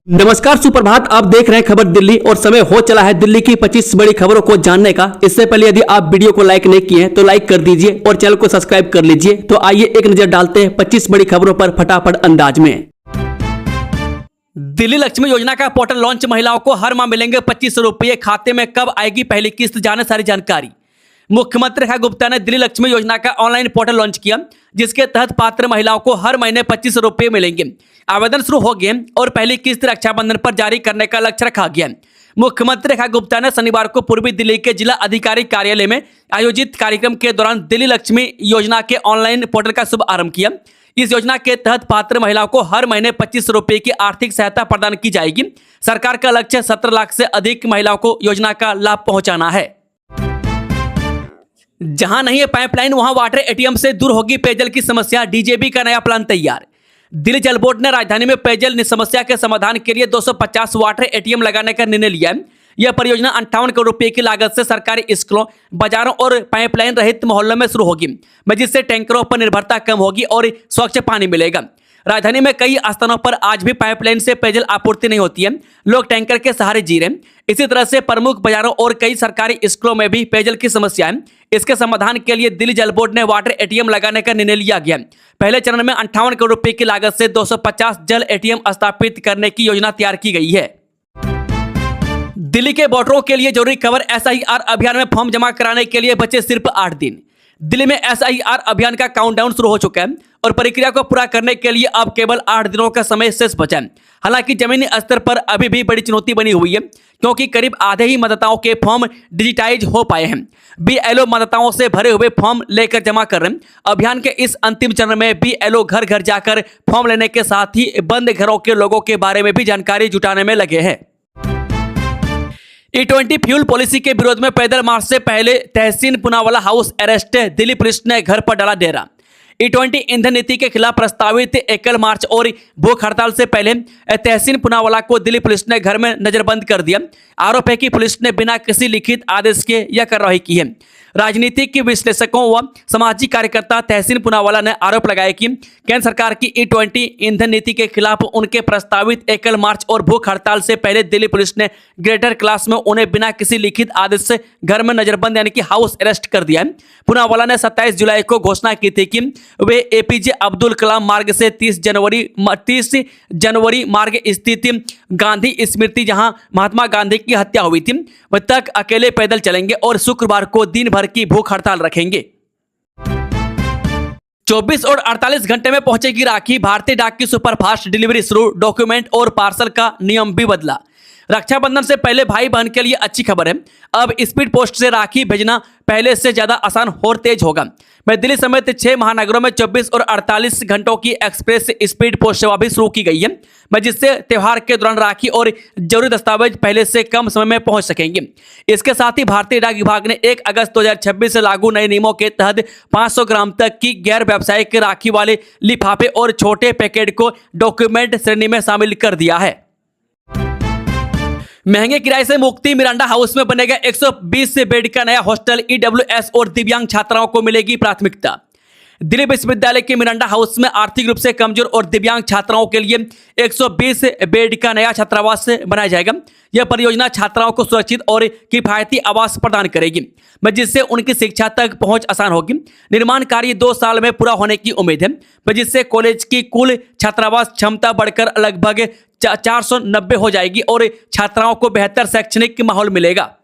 नमस्कार, सुप्रभात। आप देख रहे हैं खबर दिल्ली और समय हो चला है दिल्ली की 25 बड़ी खबरों को जानने का। इससे पहले यदि आप वीडियो को लाइक नहीं किए हैं तो लाइक कर दीजिए और चैनल को सब्सक्राइब कर लीजिए। तो आइए एक नजर डालते हैं 25 बड़ी खबरों पर फटाफट अंदाज में। दिल्ली लक्ष्मी योजना का पोर्टल लॉन्च। महिलाओं को हर माह मिलेंगे 2500 रुपये। खाते में कब आएगी पहली किस्त, जाने सारी जानकारी। मुख्यमंत्री रेखा गुप्ता ने दिल्ली लक्ष्मी योजना का ऑनलाइन पोर्टल लॉन्च किया, जिसके तहत पात्र महिलाओं को हर महीने 2500 रुपये मिलेंगे। आवेदन शुरू हो गए और पहली किस्त रक्षाबंधन पर जारी करने का लक्ष्य रखा गया। मुख्यमंत्री रेखा गुप्ता ने शनिवार को पूर्वी दिल्ली के जिला अधिकारी कार्यालय में आयोजित कार्यक्रम के दौरान दिल्ली लक्ष्मी योजना के ऑनलाइन पोर्टल का शुभारंभ किया। इस योजना के तहत पात्र महिलाओं को हर महीने 2500 रुपये की आर्थिक सहायता प्रदान की जाएगी। सरकार का लक्ष्य 17 लाख से अधिक महिलाओं को योजना का लाभ पहुंचाना है। जहां नहीं है पाइपलाइन, वहां वाटर एटीएम से दूर होगी पेयजल की समस्या। डीजेबी का नया प्लान तैयार। दिल्ली जल बोर्ड ने राजधानी में पेयजल समस्या के समाधान के लिए 250 वाटर एटीएम लगाने का निर्णय लिया है। यह परियोजना 58 करोड़ रुपए की लागत से सरकारी स्कूलों, बाजारों और पाइपलाइन रहित मोहल्लों में शुरू होगी, जिससे टैंकरों पर निर्भरता कम होगी और स्वच्छ पानी मिलेगा। राजधानी में कई स्थानों पर आज भी पाइपलाइन से पेयजल आपूर्ति नहीं होती है। लोग टैंकर के सहारे जी रहे हैं। इसी तरह से प्रमुख बाजारों और कई सरकारी स्कूलों में भी पेयजल की समस्या है। इसके समाधान के लिए दिल्ली जल बोर्ड ने वाटर एटीएम लगाने का निर्णय लिया गया। पहले चरण में 58 करोड़ रुपए की लागत से 250 जल एटीएम स्थापित करने की योजना तैयार की गई है। दिल्ली के वोटरों के लिए जरूरी खबर। एसआईआर अभियान में फॉर्म जमा कराने के लिए बचे सिर्फ 8 दिन। दिल्ली में एसआईआर अभियान का काउंटडाउन शुरू हो चुका है और प्रक्रिया को पूरा करने के लिए अब केवल 8 दिनों का समय शेष बचा है। हालांकि जमीनी स्तर पर अभी भी बड़ी चुनौती बनी हुई है, क्योंकि करीब आधे ही मतदाताओं के फॉर्म डिजिटाइज हो पाए हैं। बीएलओ मतदाताओं से भरे हुए फॉर्म लेकर जमा कर रहे हैं। अभियान के इस अंतिम चरण में बीएलओ घर घर जाकर फॉर्म लेने के साथ ही बंद घरों के लोगों के बारे में भी जानकारी जुटाने में लगे हैं। E20 फ्यूल पॉलिसी के विरोध में पैदल मार्च से पहले Tahseen Poonawalla house arrest. Delhi police ने घर पर डाला डेरा। E20 ईंधन नीति के खिलाफ प्रस्तावित एकल मार्च और भूख हड़ताल से पहले तहसीन पूनावाला को दिल्ली पुलिस ने घर में नजरबंद कर दिया। आरोप है कि पुलिस ने बिना किसी लिखित आदेश के यह कार्रवाई की है। राजनीतिक विश्लेषकों व सामाजिक कार्यकर्ता तहसीन पूनावाला ने आरोप लगाया कि केंद्र सरकार की E20 ईंधन नीति के खिलाफ उनके प्रस्तावित एकल मार्च और भूख हड़ताल से पहले दिल्ली पुलिस ने ग्रेटर क्लास में उन्हें बिना किसी लिखित आदेश से घर में नजरबंद यानी कि हाउस अरेस्ट कर दिया है। पूनावाला ने 27 जुलाई को घोषणा की थी कि वे एपीजे अब्दुल कलाम मार्ग से 30 जनवरी मार्ग स्थित गांधी स्मृति, जहां महात्मा गांधी की हत्या हुई थी, वह तक अकेले पैदल चलेंगे और शुक्रवार को दिन भर की भूख हड़ताल रखेंगे। 24 और 48 घंटे में पहुंचेगी राखी। भारतीय डाक की सुपरफास्ट डिलीवरी शुरू। डॉक्यूमेंट और पार्सल का नियम भी बदला। रक्षाबंधन से पहले भाई बहन के लिए अच्छी खबर है। अब स्पीड पोस्ट से राखी भेजना पहले से ज्यादा आसान और तेज होगा। मैं दिल्ली समेत 6 महानगरों में 24 और 48 घंटों की एक्सप्रेस स्पीड पोस्ट सेवा भी शुरू की गई है, जिससे त्यौहार के दौरान राखी और जरूरी दस्तावेज पहले से कम समय में पहुंच सकेंगे। इसके साथ ही भारतीय डाक विभाग ने 1 अगस्त 2026 से लागू नए नियमों के तहत 500 ग्राम तक की गैर व्यावसायिक राखी वाले लिफाफे और छोटे पैकेट को डॉक्यूमेंट श्रेणी में शामिल कर दिया है। महंगे किराए से मुक्ति। मिरांडा हाउस में बनेगा 120 बेड का नया हॉस्टल। ईडब्ल्यूएस और दिव्यांग छात्राओं को मिलेगी प्राथमिकता। दिल्ली विश्वविद्यालय के मिरांडा हाउस में आर्थिक रूप से कमजोर और दिव्यांग छात्राओं के लिए 120 बेड का नया छात्रावास बनाया जाएगा। यह परियोजना छात्राओं को सुरक्षित और किफायती आवास प्रदान करेगी, जिससे उनकी शिक्षा तक पहुंच आसान होगी। निर्माण कार्य 2 साल में पूरा होने की उम्मीद है, जिससे कॉलेज की कुल छात्रावास क्षमता बढ़कर लगभग 490 हो जाएगी और छात्राओं को बेहतर शैक्षणिक माहौल मिलेगा।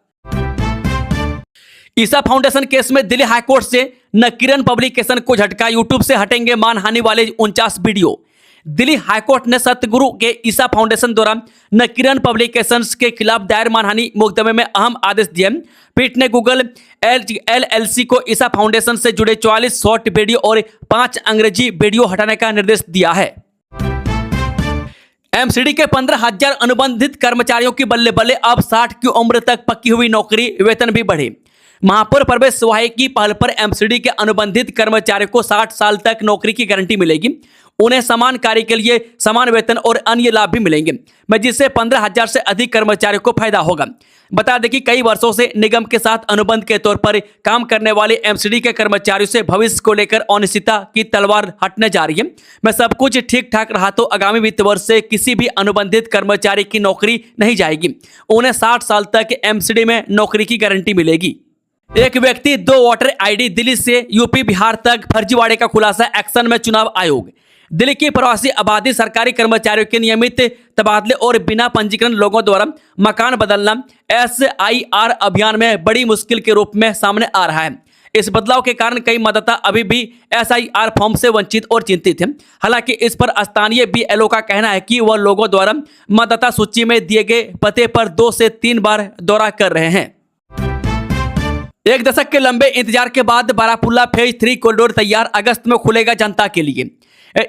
ईसा फाउंडेशन केस में दिल्ली हाईकोर्ट से नकीरन पब्लिकेशन को झटका। यूट्यूब से हटेंगे मानहानि वाले 49 वीडियो। दिल्ली हाईकोर्ट ने सतगुरु के ईसा फाउंडेशन द्वारा नकीरन पब्लिकेशंस के खिलाफ दायर मानहानि मुकदमे में अहम आदेश दिए। पीठ ने गूगल LLC को ईसा फाउंडेशन से जुड़े 44 शॉर्ट वीडियो और 5 अंग्रेजी वीडियो हटाने का निर्देश दिया है। एमसीडी के 15,000 अनुबंधित कर्मचारियों की बल्ले बल्ले अब 60 की उम्र तक पक्की हुई नौकरी, वेतन भी बढ़े। महापौर प्रवेश सुहाई की पहल पर एमसीडी के अनुबंधित कर्मचारियों को 60 साल तक नौकरी की गारंटी मिलेगी। उन्हें समान कार्य के लिए समान वेतन और अन्य लाभ भी मिलेंगे, जिससे 15,000 से अधिक कर्मचारियों को फायदा होगा। बता दें कि कई वर्षों से निगम के साथ अनुबंध के तौर पर काम करने वाले एमसीडी के कर्मचारियों से भविष्य को लेकर अनिश्चितता की तलवार हटने जा रही है। सब कुछ ठीक ठाक रहा तो आगामी वित्त वर्ष से किसी भी अनुबंधित कर्मचारी की नौकरी नहीं जाएगी। उन्हें 60 साल तक एमसीडी में नौकरी की गारंटी मिलेगी। एक व्यक्ति 2 वोटर आईडी दिल्ली से यूपी बिहार तक फर्जीवाड़े का खुलासा, एक्शन में चुनाव आयोग। दिल्ली की प्रवासी आबादी सरकारी कर्मचारियों के नियमित तबादले और बिना पंजीकरण लोगों द्वारा मकान बदलना SIR अभियान में बड़ी मुश्किल के रूप में सामने आ रहा है। इस बदलाव के कारण कई मतदाता अभी भी SIR फॉर्म से वंचित और चिंतित हैं। हालांकि इस पर स्थानीय BLO का कहना है कि वह लोगों द्वारा मतदाता सूची में दिए गए पते पर 2 से 3 बार दौरा कर रहे हैं। एक दशक के लंबे इंतजार के बाद बारापुल्ला फेज 3 कॉरिडोर तैयार, अगस्त में खुलेगा जनता के लिए।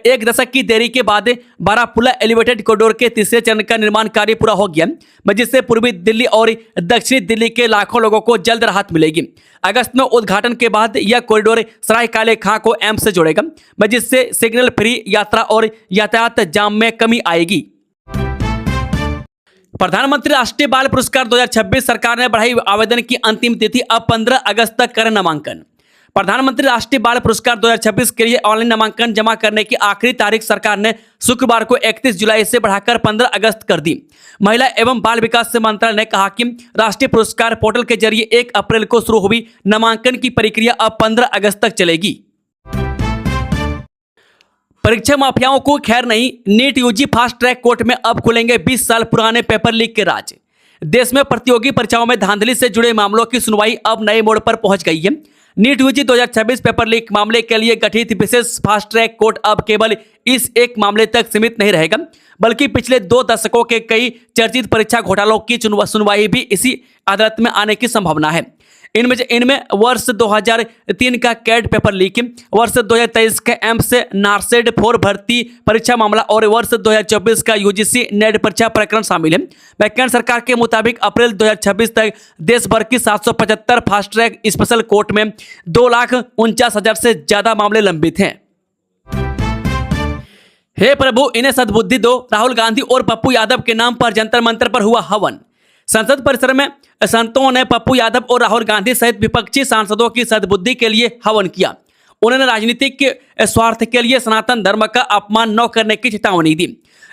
एक दशक की देरी के बाद बारापुल्ला एलिवेटेड कॉरिडोर के तीसरे चरण का निर्माण कार्य पूरा हो गया, जिससे पूर्वी दिल्ली और दक्षिणी दिल्ली के लाखों लोगों को जल्द राहत मिलेगी। अगस्त में उद्घाटन के बाद यह कॉरिडोर सराय काले खां को एम्स से जोड़ेगा, जिससे सिग्नल फ्री यात्रा और यातायात जाम में कमी आएगी। प्रधानमंत्री राष्ट्रीय बाल पुरस्कार 2026 सरकार ने बढ़ाई आवेदन की अंतिम तिथि, अब 15 अगस्त तक करें नामांकन। प्रधानमंत्री राष्ट्रीय बाल पुरस्कार 2026 के लिए ऑनलाइन नामांकन जमा करने की आखिरी तारीख सरकार ने शुक्रवार को 31 जुलाई से बढ़ाकर 15 अगस्त कर दी। महिला एवं बाल विकास मंत्रालय ने कहा कि राष्ट्रीय पुरस्कार पोर्टल के जरिए 1 अप्रैल को शुरू हुई नामांकन की प्रक्रिया अब 15 अगस्त तक चलेगी। परीक्षा माफियाओं को खैर नहीं, NEET UG fast track court में अब खुलेंगे 20 साल पुराने पेपर लीक के राज। देश में प्रतियोगी परीक्षाओं में धांधली से जुड़े मामलों की सुनवाई अब नए मोड़ पर पहुंच गई है। नीट यूजी 2026 पेपर लीक मामले के लिए गठित विशेष फास्ट ट्रैक कोर्ट अब केवल इस एक मामले तक सीमित नहीं रहेगा, बल्कि पिछले 2 दशकों के कई चर्चित परीक्षा घोटालों की सुनवाई भी इसी अदालत में आने की संभावना है। इनमें वर्ष 2003 का कैट पेपर लीक, वर्ष 2023 का एम्स नारसेड 4 भर्ती परीक्षा मामला और वर्ष 2024 का यूजीसी नेट परीक्षा प्रकरण शामिल है। केंद्र सरकार के मुताबिक अप्रैल 2026 तक देश भर की 775 फास्ट ट्रैक स्पेशल कोर्ट में 2,49,000 से ज्यादा मामले लंबित हैं। हे प्रभु, इन्हें सद्बुद्धि दो। राहुल गांधी और पप्पू यादव के नाम पर जंतर मंतर पर हुआ हवन। संसद परिसर में संतों ने पप्पू यादव और राहुल गांधी सहित विपक्षी सांसदों की सद्बुद्धि के लिए हवन किया। उन्होंने राजनीतिक स्वार्थ के लिए सनातन धर्म का अपमान न करने की चेतावनी दी।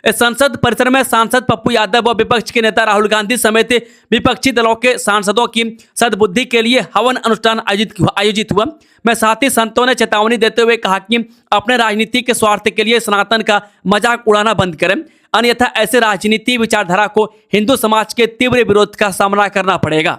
संसद परिसर में सांसद पप्पू यादव और विपक्ष के नेता राहुल गांधी समेत विपक्षी दलों के सांसदों की सद्बुद्धि के लिए हवन अनुष्ठान आयोजित हुआ। मैं साथ ही संतों ने चेतावनी देते हुए कहा कि अपने राजनीतिक स्वार्थ के लिए सनातन का मजाक उड़ाना बंद करें, अन्यथा ऐसे राजनीति विचारधारा को हिंदू समाज के तीव्र विरोध का सामना करना पड़ेगा।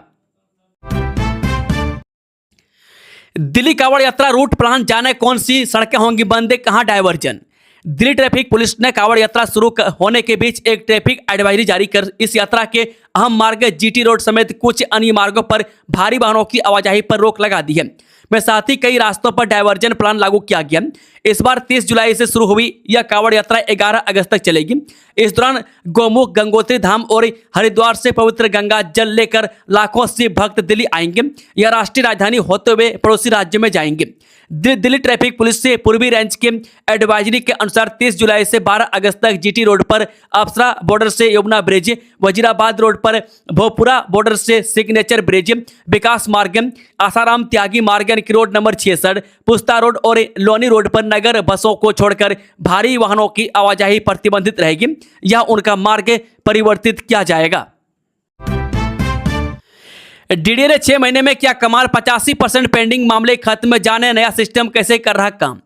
दिल्ली कांवड़ यात्रा रूट प्लान, जाने कौन सी सड़कें होंगी बंद, कहां डायवर्जन। दिल्ली ट्रैफिक पुलिस ने कांवड़ यात्रा शुरू होने के बीच एक ट्रैफिक एडवाइजरी जारी कर इस यात्रा के अहम मार्ग GT रोड समेत कुछ अन्य मार्गों पर भारी वाहनों की आवाजाही पर रोक लगा दी है। में साथ ही कई रास्तों पर डायवर्जन प्लान लागू किया गया। इस बार 30 जुलाई से शुरू हुई यह कांवड़ यात्रा 11 अगस्त तक चलेगी। इस दौरान गौमुख, गंगोत्री धाम और हरिद्वार से पवित्र गंगा जल लेकर लाखों शिव भक्त दिल्ली आएंगे। यह राष्ट्रीय राजधानी होते हुए पड़ोसी राज्य में जाएंगे। दिल्ली ट्रैफिक पुलिस से पूर्वी रेंज के एडवाइजरी के अनुसार 30 जुलाई से 12 अगस्त तक GT रोड पर अप्सरा बॉर्डर से यमुना ब्रिज, वजीराबाद रोड पर भोपुरा बॉर्डर से सिग्नेचर ब्रिज, विकास मार्ग, आसाराम त्यागी मार्ग की रोड नंबर 66, पुस्ता रोड और लोनी रोड पर नगर बसों को छोड़कर भारी वाहनों की आवाजाही प्रतिबंधित रहेगी या उनका मार्ग परिवर्तित किया जाएगा। DDA ने 6 महीने में क्या कमाल, 85% पेंडिंग मामले खत्म, जाने नया सिस्टम कैसे कर रहा काम।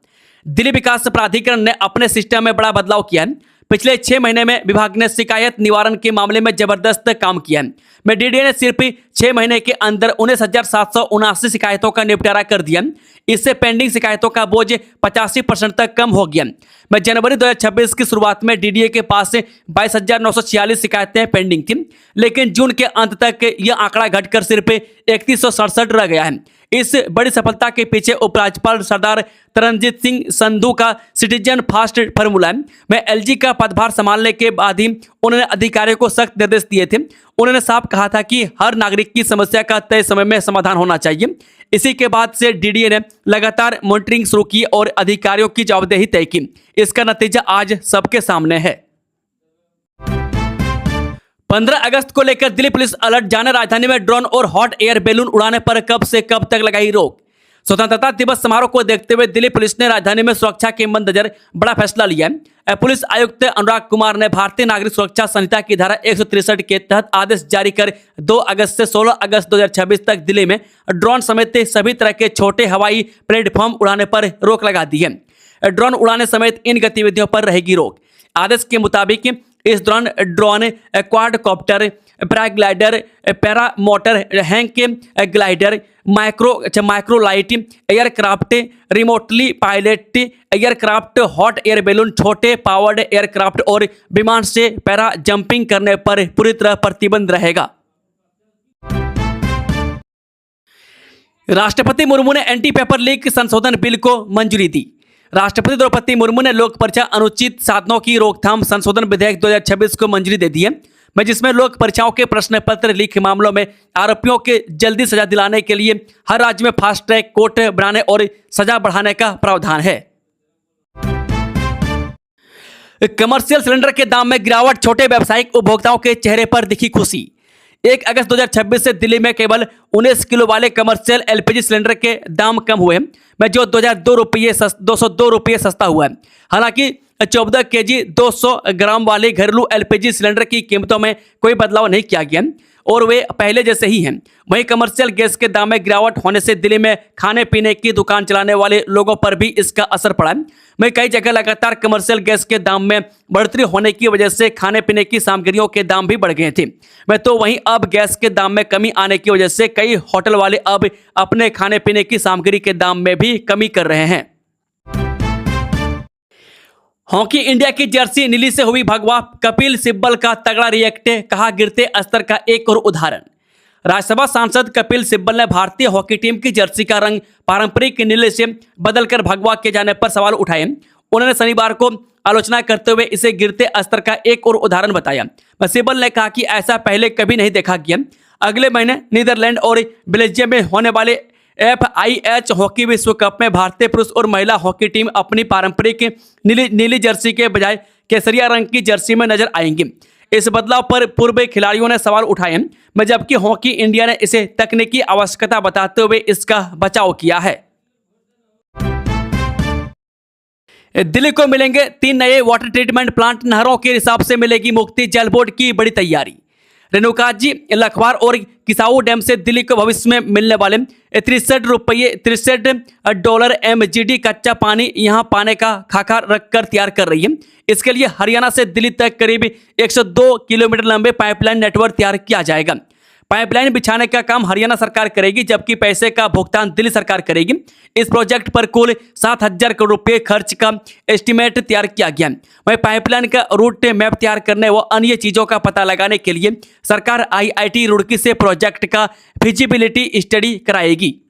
दिल्ली विकास प्राधिकरण ने अपने सिस्टम में बड़ा बदलाव किया है। पिछले 6 महीने में विभाग ने शिकायत निवारण के मामले में जबरदस्त काम किया है। DDA ने सिर्फ 6 महीने के अंदर 19,779 शिकायतों का निपटारा कर दिया। इससे पेंडिंग शिकायतों का बोझ 85% तक कम हो गया। जनवरी 2026 की शुरुआत में DDA के पास 22,946 शिकायतें पेंडिंग थी, लेकिन जून के अंत तक यह आंकड़ा घटकर सिर्फ 3167 रह गया है। इस बड़ी सफलता के पीछे उपराज्यपाल सरदार तरनजीत सिंह संधू का सिटीजन फास्ट फॉर्मूला है। मैं LG का पदभार संभालने के बाद ही उन्होंने अधिकारियों को सख्त निर्देश दिए थे। उन्होंने साफ कहा था कि हर नागरिक की समस्या का तय समय में समाधान होना चाहिए। इसी के बाद से डीडीए ने लगातार मॉनिटरिंग शुरू की और अधिकारियों की जवाबदेही तय की। इसका नतीजा आज सबके सामने है। 15 अगस्त को लेकर दिल्ली पुलिस अलर्ट जाने। राजधानी में ड्रोन और हॉट एयर बैलून उड़ाने पर कब से कब तक लगाई रोक। स्वतंत्रता दिवस समारोह को देखते हुए दिल्ली पुलिस ने राजधानी में सुरक्षा के मद्देनजर बड़ा फैसला लिया है। पुलिस आयुक्त अनुराग कुमार ने भारतीय नागरिक सुरक्षा संहिता की धारा 163 के तहत आदेश जारी कर 2 अगस्त से 16 अगस्त 2026 तक दिल्ली में ड्रोन समेत सभी तरह के छोटे हवाई प्लेटफॉर्म उड़ाने पर रोक लगा दी है। ड्रोन उड़ाने समेत इन गतिविधियों पर रहेगी रोक। आदेश के मुताबिक इस दौरान drone, quadcopter, paraglider, para motor hang glider, microlight aircraft, remotely pilot aircraft, hot air balloon, छोटे पावर्ड एयरक्राफ्ट और विमान से पैरा जंपिंग करने पर पूरी तरह प्रतिबंध रहेगा। राष्ट्रपति मुर्मू ने एंटी पेपर लीक संशोधन बिल को मंजूरी दी। राष्ट्रपति द्रौपदी मुर्मू ने लोक परीक्षा अनुचित साधनों की रोकथाम संशोधन विधेयक 2026 को मंजूरी दे दी है, जिसमें लोक परीक्षाओं के प्रश्न पत्र लीक मामलों में आरोपियों के जल्दी सजा दिलाने के लिए हर राज्य में फास्ट ट्रैक कोर्ट बनाने और सजा बढ़ाने का प्रावधान है। कमर्शियल सिलेंडर के दाम में गिरावट, छोटे व्यावसायिक उपभोक्ताओं के चेहरे पर दिखी खुशी। 1 अगस्त 2026 से दिल्ली में केवल 19 किलो वाले कमर्शियल एलपीजी सिलेंडर के दाम कम हुए हैं, जो 202 रुपये सस्ता हुआ है। हालांकि 14 केजी 200 ग्राम वाले घरेलू एलपीजी सिलेंडर की कीमतों में कोई बदलाव नहीं किया गया और वे पहले जैसे ही हैं। वहीं कमर्शियल गैस के दाम में गिरावट होने से दिल्ली में खाने पीने की दुकान चलाने वाले लोगों पर भी इसका असर पड़ा है। वहीं कई जगह लगातार कमर्शियल गैस के दाम में बढ़ोतरी होने की वजह से खाने पीने की सामग्रियों के दाम भी बढ़ गए थे। वहीं अब गैस के दाम में कमी आने की वजह से कई होटल वाले अब अपने खाने पीने की सामग्री के दाम में भी कमी कर रहे हैं। हॉकी इंडिया की जर्सी नीली से हुई भगवा। कपिल सिब्बल का तगड़ा रिएक्ट, कहा गिरते स्तर का एक और उदाहरण। राज्यसभा सांसद कपिल सिब्बल ने भारतीय हॉकी टीम की जर्सी का रंग पारंपरिक नीले से बदलकर भगवा किए जाने पर सवाल उठाए। उन्होंने शनिवार को आलोचना करते हुए इसे गिरते स्तर का एक और उदाहरण बताया। सिब्बल ने कहा कि ऐसा पहले कभी नहीं देखा गया। अगले महीने नीदरलैंड और बेल्जियम में होने वाले FIH हॉकी विश्व कप में भारतीय पुरुष और महिला हॉकी टीम अपनी पारंपरिक नीली जर्सी के बजाय केसरिया रंग की जर्सी में नजर आएंगी। इस बदलाव पर पूर्व खिलाड़ियों ने सवाल उठाए, जबकि हॉकी इंडिया ने इसे तकनीकी आवश्यकता बताते हुए इसका बचाव किया है। दिल्ली को मिलेंगे 3 नए वाटर ट्रीटमेंट प्लांट, नहरों के हिसाब से मिलेगी मुक्ति। जल बोर्ड की बड़ी तैयारी। रेणुकाजी, लखवार और किसाऊ डैम से दिल्ली को भविष्य में मिलने वाले $63 MGD कच्चा पानी यहां पाने का खाका रखकर तैयार कर रही है। इसके लिए हरियाणा से दिल्ली तक करीब 102 किलोमीटर लंबे पाइपलाइन नेटवर्क तैयार किया जाएगा। पाइपलाइन बिछाने का काम हरियाणा सरकार करेगी, जबकि पैसे का भुगतान दिल्ली सरकार करेगी। इस प्रोजेक्ट पर कुल 7,000 करोड़ रुपए खर्च का एस्टीमेट तैयार किया गया। वहीं पाइपलाइन का रूट मैप तैयार करने व अन्य चीजों का पता लगाने के लिए सरकार IIT रुड़की से प्रोजेक्ट का फिजिबिलिटी स्टडी कराएगी।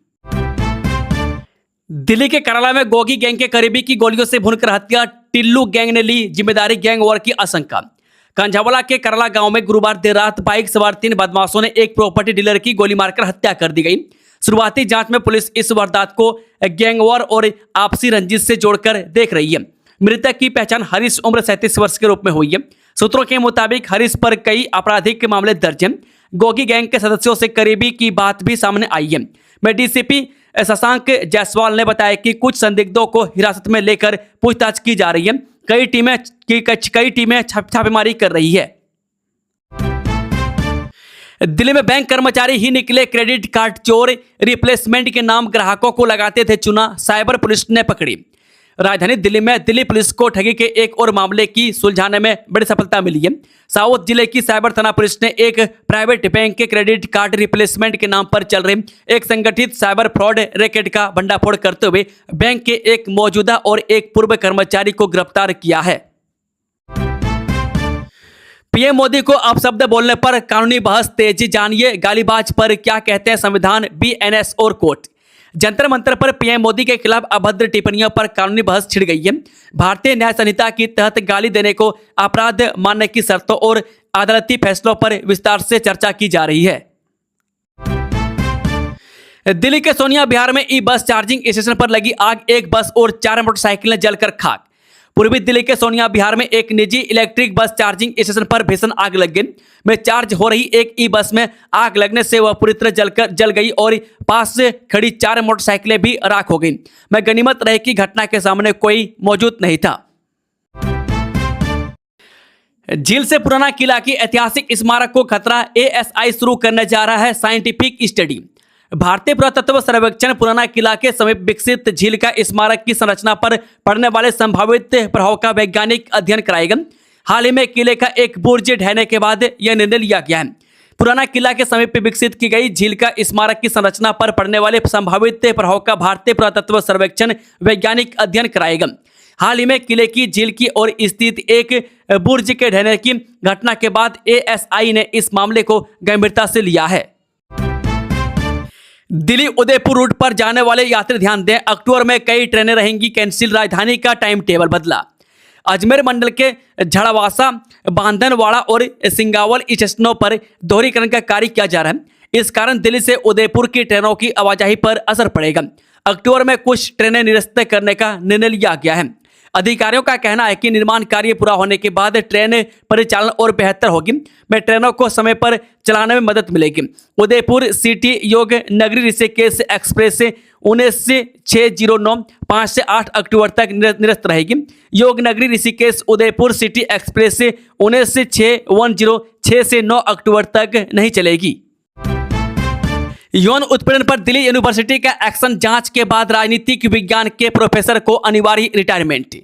दिल्ली के कराला में गोगी गैंग के करीबी की गोलियों से भूनकर हत्या। टिल्लू गैंग ने ली जिम्मेदारी, गैंग वॉर की आशंका। कांझावाला के करला गांव में गुरुवार देर रात बाइक सवार 3 बदमाशों ने एक प्रॉपर्टी डीलर की गोली मारकर हत्या कर दी गई। शुरुआती जांच में पुलिस इस वारदात को गैंग वॉर और आपसी रंजिश से जोड़कर देख रही है। मृतक की पहचान हरीश उम्र 37 वर्ष के रूप में हुई है। सूत्रों के मुताबिक हरीश पर कई आपराधिक मामले दर्ज हैं। गोगी गैंग के सदस्यों से करीबी की बात भी सामने आई है। DCP शशांक जायसवाल ने बताया कि कुछ संदिग्धों को हिरासत में लेकर पूछताछ की जा रही है। कई टीमें छापेमारी कर रही है। दिल्ली में बैंक कर्मचारी ही निकले क्रेडिट कार्ड चोर। रिप्लेसमेंट के नाम ग्राहकों को लगाते थे चूना, साइबर पुलिस ने पकड़ी। राजधानी दिल्ली में दिल्ली पुलिस को ठगी के एक और मामले की सुलझाने में बड़ी सफलता मिली है। साउथ जिले की साइबर थाना पुलिस ने एक प्राइवेट बैंक के क्रेडिट कार्ड रिप्लेसमेंट के नाम पर चल रहे एक संगठित साइबर फ्रॉड रैकेट का भंडाफोड़ करते हुए बैंक के एक मौजूदा और एक पूर्व कर्मचारी को गिरफ्तार किया है। पीएम मोदी को अपशब्द बोलने पर कानूनी बहस तेज। जानिए गालीबाज पर क्या कहते हैं संविधान, BNS और कोर्ट। जंतर मंतर पर पीएम मोदी के खिलाफ अभद्र टिप्पणियों पर कानूनी बहस छिड़ गई है। भारतीय न्याय संहिता के तहत गाली देने को अपराध मानने की शर्तों और अदालती फैसलों पर विस्तार से चर्चा की जा रही है। दिल्ली के सोनिया विहार में ई बस चार्जिंग स्टेशन पर लगी आग, एक बस और 4 मोटरसाइकिलें जलकर खाक। पूर्वी दिल्ली के सोनिया विहार में एक निजी इलेक्ट्रिक बस चार्जिंग स्टेशन पर भीषण आग लग गई। में चार्ज हो रही एक ई बस में आग लगने से वह पूरी तरह जल गई और पास से खड़ी 4 मोटरसाइकिलें भी राख हो गई। में गनीमत रहे कि घटना के सामने कोई मौजूद नहीं था। झील से पुराना किला की ऐतिहासिक स्मारक को खतरा, ASI शुरू करने जा रहा है साइंटिफिक स्टडी। भारतीय पुरातत्व सर्वेक्षण पुराना किला के समीप विकसित झील का स्मारक की संरचना पर पड़ने वाले संभावित प्रभाव का वैज्ञानिक अध्ययन कराएगा। हाल ही में किले का एक बुर्ज ढहने के बाद यह निर्णय लिया गया है। पुराना किला के समीप विकसित की गई झील का स्मारक की संरचना पर पड़ने वाले संभावित प्रभाव का भारतीय पुरातत्व सर्वेक्षण वैज्ञानिक अध्ययन कराएगा। हाल ही में किले की झील की ओर स्थित एक बुर्ज के ढहने की घटना के बाद ASI ने इस मामले को गंभीरता से लिया है। दिल्ली उदयपुर रूट पर जाने वाले यात्री ध्यान दें, अक्टूबर में कई ट्रेनें रहेंगी कैंसिल, राजधानी का टाइम टेबल बदला। अजमेर मंडल के झड़वासा, बांधनवाड़ा और सिंगावल स्टेशनों पर दोहरीकरण का कार्य किया जा रहा है। इस कारण दिल्ली से उदयपुर की ट्रेनों की आवाजाही पर असर पड़ेगा। अक्टूबर में कुछ ट्रेनें निरस्त करने का निर्णय लिया गया है। अधिकारियों का कहना है कि निर्माण कार्य पूरा होने के बाद ट्रेन परिचालन और बेहतर होगी। में ट्रेनों को समय पर चलाने में मदद मिलेगी। उदयपुर सिटी योग नगरी ऋषिकेश एक्सप्रेस 19/609 5 से 8 अक्टूबर तक निरस्त रहेगी। योग नगरी ऋषिकेश उदयपुर सिटी एक्सप्रेस 19/610 6 से 9 अक्टूबर तक नहीं चलेगी। यौन उत्पीड़न पर दिल्ली यूनिवर्सिटी का एक्शन, जांच के बाद राजनीतिक विज्ञान के प्रोफेसर को अनिवार्य रिटायरमेंट।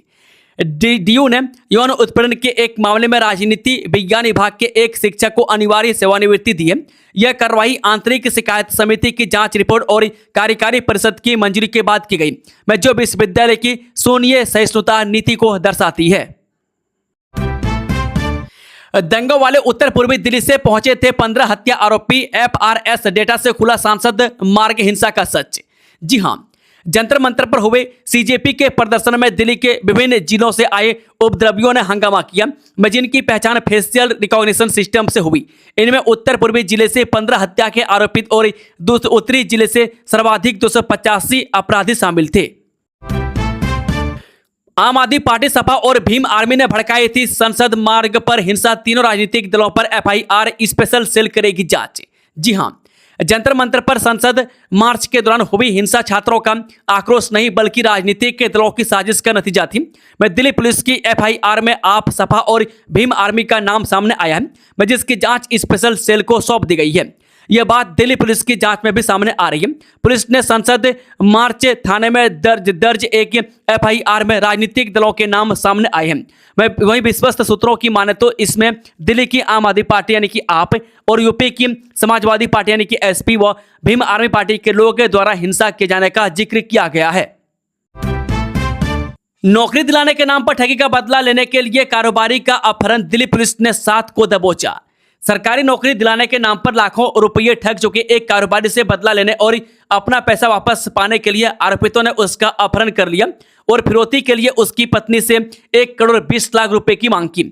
DU ने यौन उत्पीड़न के एक मामले में राजनीति विज्ञान विभाग के एक शिक्षक को अनिवार्य सेवानिवृत्ति दी है। यह कार्रवाई आंतरिक शिकायत समिति की जांच रिपोर्ट और कार्यकारी परिषद की मंजूरी के बाद की गई, में जो विश्वविद्यालय की शून्य सहिष्णुता नीति को दर्शाती है। दंगों वाले उत्तर पूर्वी दिल्ली से पहुंचे थे 15 हत्या आरोपी, FRS डेटा से खुला सांसद मार्ग हिंसा का सच। जी हां, जंतर मंतर पर हुए CJP के प्रदर्शन में दिल्ली के विभिन्न जिलों से आए उपद्रवियों ने हंगामा किया, में जिनकी पहचान फेशियल रिकॉग्निशन सिस्टम से हुई। इनमें उत्तर पूर्वी जिले से 15 हत्या के आरोपित और उत्तरी जिले से सर्वाधिक 285 अपराधी शामिल थे। आम आदमी पार्टी, सपा और भीम आर्मी ने भड़काई थी संसद मार्ग पर हिंसा, तीनों राजनीतिक दलों पर FIR, स्पेशल सेल करेगी जांच। जी हां, जंतर मंतर पर संसद मार्च के दौरान हुई हिंसा छात्रों का आक्रोश नहीं बल्कि राजनीतिक के दलों की साजिश का नतीजा थी। में दिल्ली पुलिस की FIR में आप, सपा और भीम आर्मी का नाम सामने आया है, में जिसकी जांच स्पेशल सेल को सौंप दी गई है। यह बात दिल्ली पुलिस की जांच में भी सामने आ रही है। पुलिस ने संसद मार्च थाने में दर्ज एक FIR में राजनीतिक दलों के नाम सामने आए हैं। वहीं विश्वस्त सूत्रों की माने तो इसमें दिल्ली की आम आदमी पार्टी यानी कि आप और यूपी की समाजवादी पार्टी यानी कि SP व भीम आर्मी पार्टी के लोगों द्वारा हिंसा किए जाने का जिक्र किया गया है। नौकरी दिलाने के नाम पर ठगी का बदला लेने के लिए कारोबारी का अपहरण, दिल्ली पुलिस ने 7 को दबोचा। सरकारी नौकरी दिलाने के नाम पर लाखों रुपये ठग चुके एक कारोबारी से बदला लेने और अपना पैसा वापस पाने के लिए आरोपितों ने उसका अपहरण कर लिया और फिरौती के लिए उसकी पत्नी से 1 करोड़ 20 लाख रुपए की मांग की।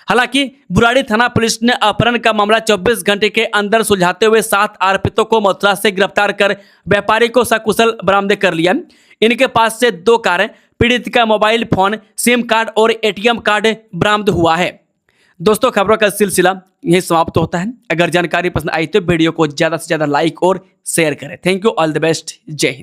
हालांकि बुराड़ी थाना पुलिस ने अपहरण का मामला 24 घंटे के अंदर सुलझाते हुए 7 आरोपितों को मथुरा से गिरफ्तार कर व्यापारी को सकुशल बरामद कर लिया। इनके पास से 2 कारें, पीड़ित का मोबाइल फोन, सिम कार्ड और ATM कार्ड बरामद हुआ है। दोस्तों, खबरों का सिलसिला यही समाप्त होता है। अगर जानकारी पसंद आई तो वीडियो को ज़्यादा से ज़्यादा लाइक और शेयर करें। Thank you, all the best, जय हिंद।